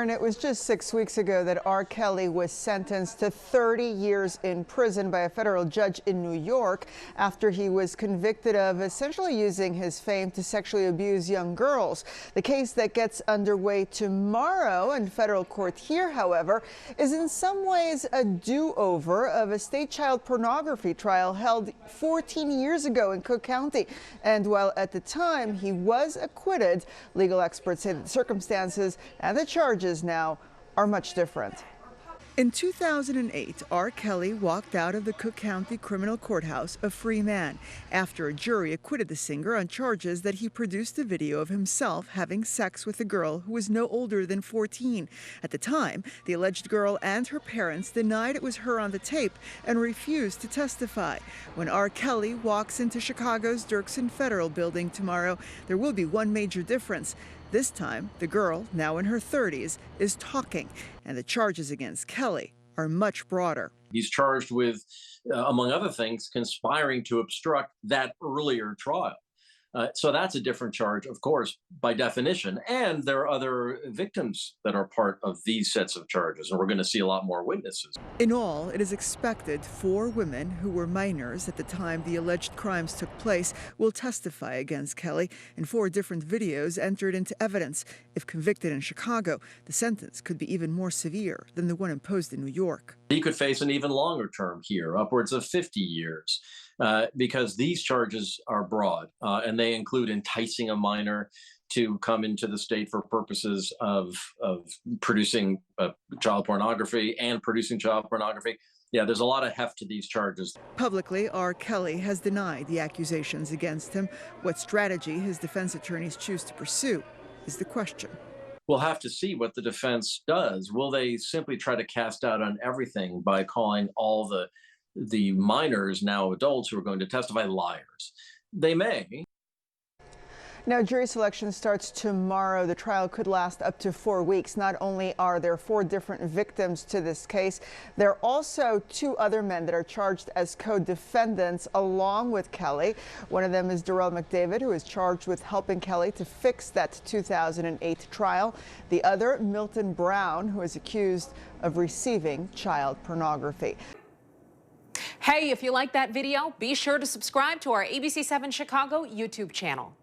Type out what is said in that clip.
And it was just 6 weeks ago that R. Kelly was sentenced to 30 years in prison by a federal judge in New York after he was convicted of essentially using his fame to sexually abuse young girls. The case that gets underway tomorrow in federal court here, however, is in some ways a do-over of a state child pornography trial held 14 years ago in Cook County. And while at the time he was acquitted, legal experts say that the circumstances and the charges now are much different. In 2008, R. Kelly walked out of the Cook County Criminal Courthouse a free man after a jury acquitted the singer on charges that he produced a video of himself having sex with a girl who was no older than 14. At the time, the alleged girl and her parents denied it was her on the tape and refused to testify. When R. Kelly walks into Chicago's Dirksen Federal Building tomorrow, there will be one major difference. This time, the girl, now in her 30s, is talking, and the charges against Kelly are much broader. He's charged with, among other things, conspiring to obstruct that earlier trial. So that's a different charge, of course, by definition. And there are other victims that are part of these sets of charges, and we're going to see a lot more witnesses. In all, it is expected 4 women who were minors at the time the alleged crimes took place will testify against Kelly, and 4 different videos entered into evidence. If convicted in Chicago, the sentence could be even more severe than the one imposed in New York. He could face an even longer term here, upwards of 50 years. Because these charges are broad, and they include enticing a minor to come into the state for purposes of producing child pornography and producing child pornography. Yeah, there's a lot of heft to these charges. Publicly, R. Kelly has denied the accusations against him. What strategy his defense attorneys choose to pursue is the question. We'll have to see what the defense does. Will they simply try to cast doubt on everything by calling all the minors, now adults, who are going to testify liars? They may. Now, jury selection starts tomorrow. The trial could last up to 4 weeks. Not only are there 4 different victims to this case, there are also 2 other men that are charged as co-defendants along with Kelly. One of them is Darrell McDavid, who is charged with helping Kelly to fix that 2008 trial. The other, Milton Brown, who is accused of receiving child pornography. Hey, if you like that video, be sure to subscribe to our ABC7 Chicago YouTube channel.